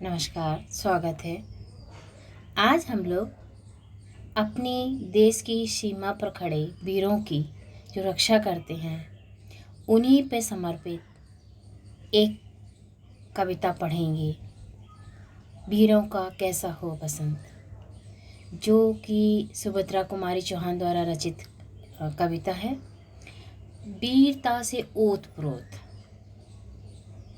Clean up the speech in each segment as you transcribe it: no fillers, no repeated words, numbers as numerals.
नमस्कार, स्वागत है। आज हम लोग अपने देश की सीमा पर खड़े वीरों की जो रक्षा करते हैं उन्हीं पे समर्पित एक कविता पढ़ेंगे। वीरों का कैसा हो बसंत, जो कि सुभद्रा कुमारी चौहान द्वारा रचित कविता है। वीरता से ओत-प्रोत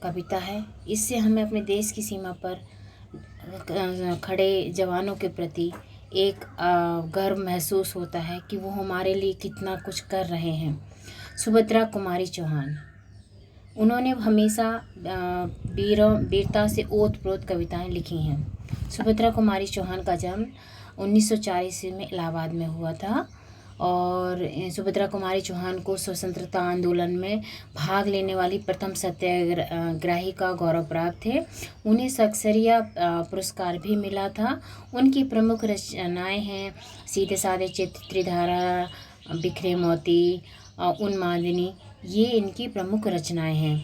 कविता है। इससे हमें अपने देश की सीमा पर खड़े जवानों के प्रति एक गर्व महसूस होता है कि वो हमारे लिए कितना कुछ कर रहे हैं। सुभद्रा कुमारी चौहान, उन्होंने हमेशा वीरता से ओत-प्रोत कविताएं लिखी हैं। सुभद्रा कुमारी चौहान का जन्म 1904 ईस्वी में इलाहाबाद में हुआ था और सुभद्रा कुमारी चौहान को स्वतंत्रता आंदोलन में भाग लेने वाली प्रथम सत्याग्रही का गौरव प्राप्त है। उन्हें सक्सेना पुरस्कार भी मिला था। उनकी प्रमुख रचनाएं हैं सीधे साधे चित्र, त्रिधारा, बिखरे मोती, उन्मादिनी। ये इनकी प्रमुख रचनाएं हैं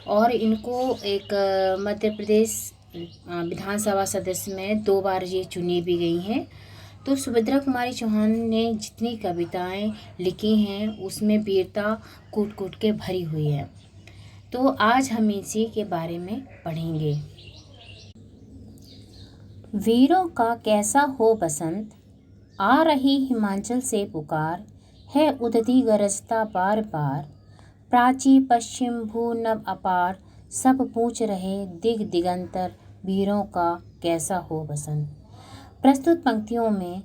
और इनको एक मध्य प्रदेश विधानसभा सदस्य में 2 बार ये चुनी भी गई हैं। तो सुभद्रा कुमारी चौहान ने जितनी कविताएं लिखी हैं उसमें वीरता कूट कूट के भरी हुई है। तो आज हम इसी के बारे में पढ़ेंगे। वीरों का कैसा हो बसंत, आ रही हिमाचल से पुकार, है उदती गरजता बार बार, प्राची पश्चिम भू नभ अपार, सब पूछ रहे दिग दिगंतर, वीरों का कैसा हो बसंत। प्रस्तुत पंक्तियों में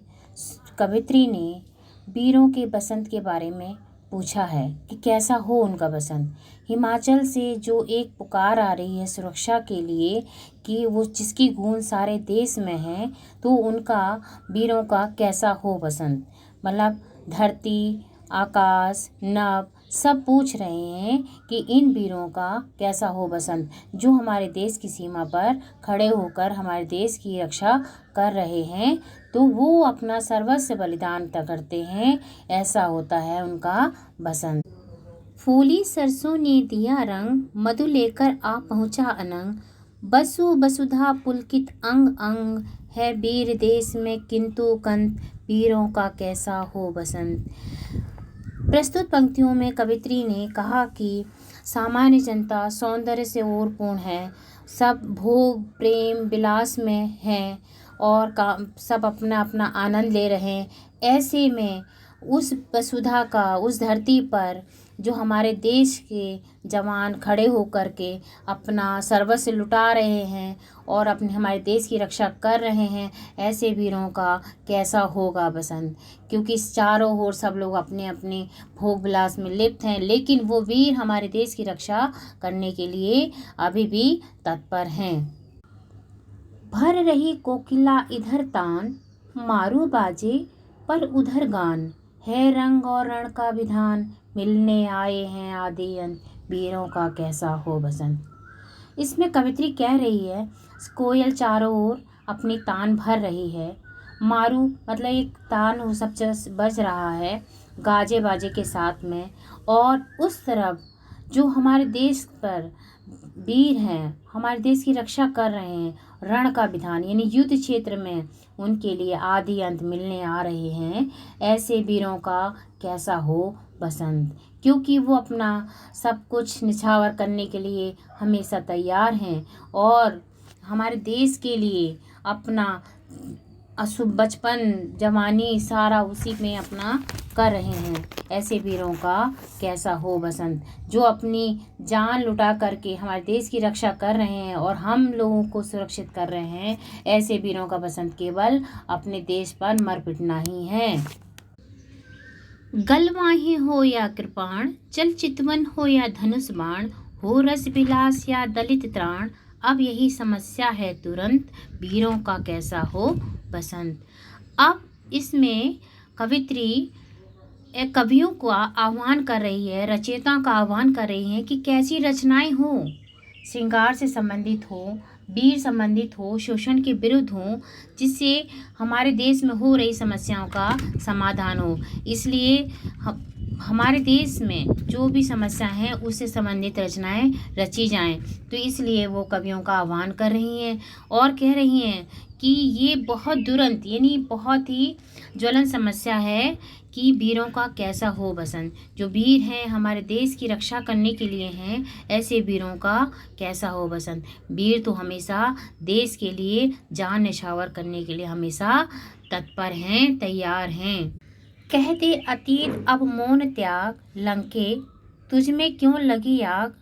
कवित्री ने वीरों के बसंत के बारे में पूछा है कि कैसा हो उनका बसंत। हिमाचल से जो एक पुकार आ रही है सुरक्षा के लिए कि वो जिसकी गूंज सारे देश में है, तो उनका वीरों का कैसा हो बसंत। मतलब धरती, आकाश, नभ सब पूछ रहे हैं कि इन वीरों का कैसा हो बसंत, जो हमारे देश की सीमा पर खड़े होकर हमारे देश की रक्षा कर रहे हैं। तो वो अपना सर्वस्व बलिदान करते हैं, ऐसा होता है उनका बसंत। फूली सरसों ने दिया रंग, मधु लेकर आ पहुँचा अनंग, बसु वसुधा पुलकित अंग अंग, है वीर देश में किंतु कंत, वीरों का कैसा हो बसंत। प्रस्तुत पंक्तियों में कवित्री ने कहा कि सामान्य जनता सौंदर्य से ओरपूर्ण है, सब भोग प्रेम विलास में हैं और सब अपना अपना आनंद ले रहे हैं। ऐसे में उस वसुधा का, उस धरती पर जो हमारे देश के जवान खड़े होकर के अपना सर्वस्व लुटा रहे हैं और अपने हमारे देश की रक्षा कर रहे हैं, ऐसे वीरों का कैसा होगा बसंत। क्योंकि इस चारों ओर सब लोग अपने अपने भोग विलास में लिप्त हैं, लेकिन वो वीर हमारे देश की रक्षा करने के लिए अभी भी तत्पर हैं। भर रही कोकिला इधर तान, मारू बाजे पर उधर गान, है रंग और रण का विधान, मिलने आए हैं आदि अंत, वीरों का कैसा हो बसंत। इसमें कवित्री कह रही है कोयल चारों ओर अपनी तान भर रही है, मारू मतलब एक तान वो सब बज रहा है गाजे बाजे के साथ में, और उस तरफ जो हमारे देश पर वीर हैं, हमारे देश की रक्षा कर रहे हैं, रण का विधान यानी युद्ध क्षेत्र में उनके लिए आदि अंत मिलने आ रहे हैं, ऐसे वीरों का कैसा हो बसंत। क्योंकि वो अपना सब कुछ निछावर करने के लिए हमेशा तैयार हैं और हमारे देश के लिए अपना अशुभ बचपन जवानी सारा उसी में अपना कर रहे हैं। ऐसे वीरों का कैसा हो बसंत, जो अपनी जान लुटा करके हमारे देश की रक्षा कर रहे हैं और हम लोगों को सुरक्षित कर रहे हैं। ऐसे वीरों का बसंत केवल अपने देश पर मर पिटना ही है। गलवाही हो या कृपाण, चल चितवन हो या धनुष बाण, हो रस विलास या दलित त्राण, अब यही समस्या है तुरंत, वीरों का कैसा हो बसंत। अब इसमें कवित्री कवियों को आह्वान कर रही है, रचयिताओं का आह्वान कर रही है कि कैसी रचनाएं हो, श्रृंगार से संबंधित हो, वीर संबंधित हो, शोषण के विरुद्ध हो, जिससे हमारे देश में हो रही समस्याओं का समाधान हो। इसलिए हमारे देश में जो भी समस्या है उससे संबंधित रचनाएं रची जाएं। तो इसलिए वो कवियों का आह्वान कर रही हैं और कह रही हैं कि ये बहुत दुरंत यानी बहुत ही ज्वलन समस्या है कि वीरों का कैसा हो बसंत। जो वीर हैं हमारे देश की रक्षा करने के लिए हैं, ऐसे वीरों का कैसा हो बसंत। वीर तो हमेशा देश के लिए जान न्यौछावर करने के लिए हमेशा तत्पर हैं, तैयार हैं। कहते अतीत अब मौन त्याग, लंके तुझ में क्यों लगी आग।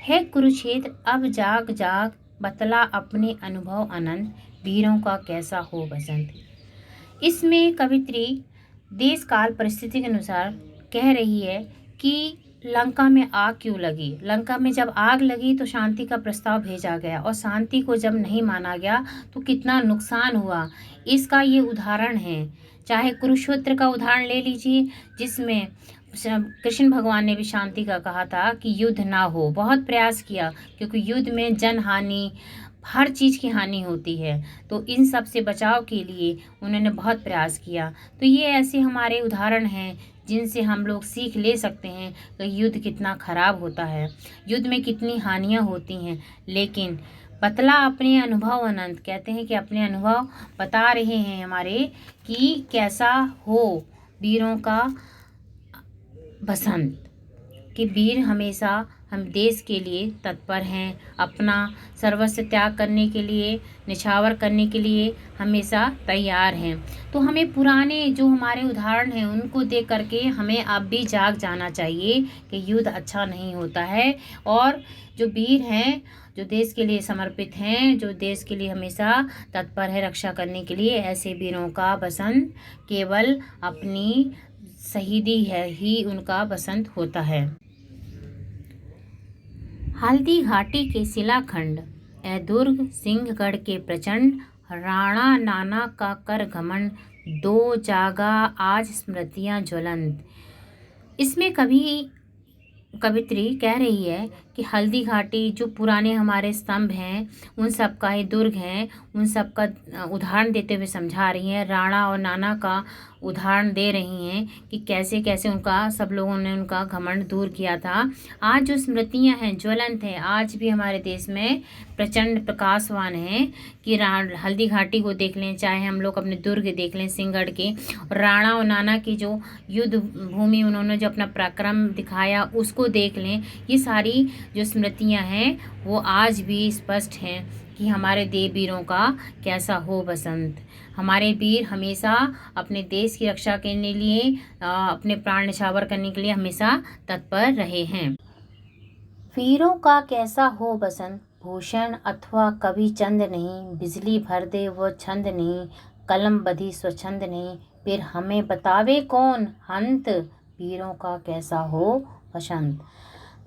है कुरुक्षेत्र अब जाग जाग, बतला अपने अनुभव अनंत, वीरों का कैसा हो बसंत। इसमें कवित्री देश काल परिस्थिति के अनुसार कह रही है कि लंका में आग क्यों लगी। लंका में जब आग लगी तो शांति का प्रस्ताव भेजा गया और शांति को जब नहीं माना गया तो कितना नुकसान हुआ, इसका ये उदाहरण है। चाहे कुरुक्षेत्र का उदाहरण ले लीजिए, जिसमें कृष्ण भगवान ने भी शांति का कहा था कि युद्ध ना हो, बहुत प्रयास किया, क्योंकि युद्ध में जन हानि, हर चीज़ की हानि होती है। तो इन सब से बचाव के लिए उन्होंने बहुत प्रयास किया। तो ये ऐसे हमारे उदाहरण हैं जिनसे हम लोग सीख ले सकते हैं कि युद्ध कितना खराब होता है, युद्ध में कितनी हानियाँ होती हैं। लेकिन बतला अपने अनुभव अनंत, कहते हैं कि अपने अनुभव बता रहे हैं हमारे कि कैसा हो वीरों का बसंत, कि वीर हमेशा हम देश के लिए तत्पर हैं, अपना सर्वस्व त्याग करने के लिए, निछावर करने के लिए हमेशा तैयार हैं। तो हमें पुराने जो हमारे उदाहरण हैं उनको देख करके हमें अब भी जाग जाना चाहिए कि युद्ध अच्छा नहीं होता है। और जो वीर हैं, जो देश के लिए समर्पित हैं, जो देश के लिए हमेशा तत्पर है रक्षा करने के लिए, ऐसे वीरों का बसंत केवल अपनी शहीदी है ही उनका बसंत होता है। हल्दी घाटी के शिलाखंड, ए दुर्ग सिंहगढ़ के प्रचंड, राणा नाना का कर घमंड, दो जागा आज स्मृतियां ज्वलंत। इसमें कवित्री कह रही है कि हल्दी घाटी जो पुराने हमारे स्तंभ हैं, उन सब का, ये दुर्ग हैं, उन सब का उदाहरण देते हुए समझा रही हैं। राणा और नाना का उदाहरण दे रही हैं कि कैसे कैसे उनका, सब लोगों ने उनका घमंड दूर किया था। आज जो स्मृतियां हैं ज्वलंत हैं, आज भी हमारे देश में प्रचंड प्रकाशवान हैं। कि हल्दी घाटी को देख लें, चाहे हम लोग अपने दुर्ग देख लें सिंहगढ़ के, राणा और नाना की जो युद्ध भूमि उन्होंने जो अपना पराक्रम दिखाया उसको देख लें। ये सारी जो स्मृतियां हैं वो आज भी स्पष्ट हैं कि हमारे देव वीरों का कैसा हो बसंत। हमारे वीर हमेशा अपने देश की रक्षा करने के लिए, अपने प्राण न्यौछावर करने के लिए हमेशा तत्पर रहे हैं। वीरों का कैसा हो बसंत, भूषण अथवा कवि चंद नहीं, बिजली भर दे वो छंद नहीं, कलम बधी स्वच्छंद नहीं, फिर हमें बतावे कौन हंत, वीरों का कैसा हो बसंत।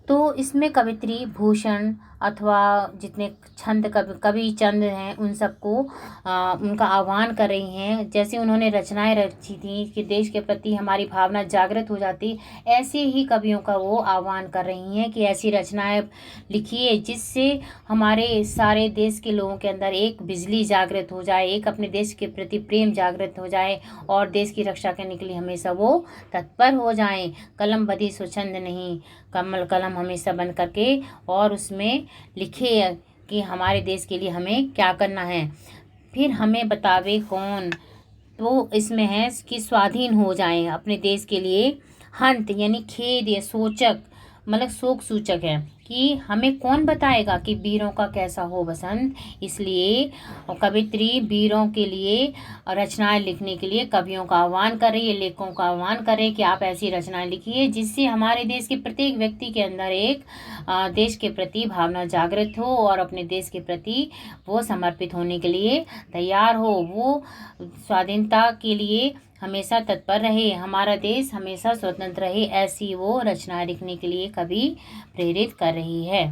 तो इसमें कवित्री भूषण अथवा जितने छंद कवि चंद हैं उन सबको उनका आह्वान कर रही हैं। जैसे उन्होंने रचनाएं रची थी कि देश के प्रति हमारी भावना जागृत हो जाती, ऐसे ही कवियों का वो आह्वान कर रही हैं कि ऐसी रचनाएं लिखिए जिससे हमारे सारे देश के लोगों के अंदर एक बिजली जागृत हो जाए, एक अपने देश के प्रति प्रेम जागृत हो जाए और देश की रक्षा करने के लिए हमेशा वो तत्पर हो जाएं। कलम बधी स्वच्छंद नहीं, कलम हमेशा बंद करके और उसमें लिखे कि हमारे देश के लिए हमें क्या करना है, फिर हमें बतावे कौन। तो इसमें है कि स्वाधीन हो जाएं अपने देश के लिए। हंत यानी खेद या सूचक, मतलब शोक सूचक है कि हमें कौन बताएगा कि वीरों का कैसा हो बसंत। इसलिए कवित्री वीरों के लिए रचनाएं लिखने के लिए कवियों का आह्वान कर रही है, लेखकों का आह्वान कर रही है कि आप ऐसी रचनाएं लिखिए जिससे हमारे देश के प्रत्येक व्यक्ति के अंदर एक देश के प्रति भावना जागृत हो और अपने देश के प्रति वो समर्पित होने के लिए तैयार हो, वो स्वाधीनता के लिए हमेशा तत्पर रहे, हमारा देश हमेशा स्वतंत्र रहे, ऐसी वो रचनाएं लिखने के लिए कवि प्रेरित कर रही है।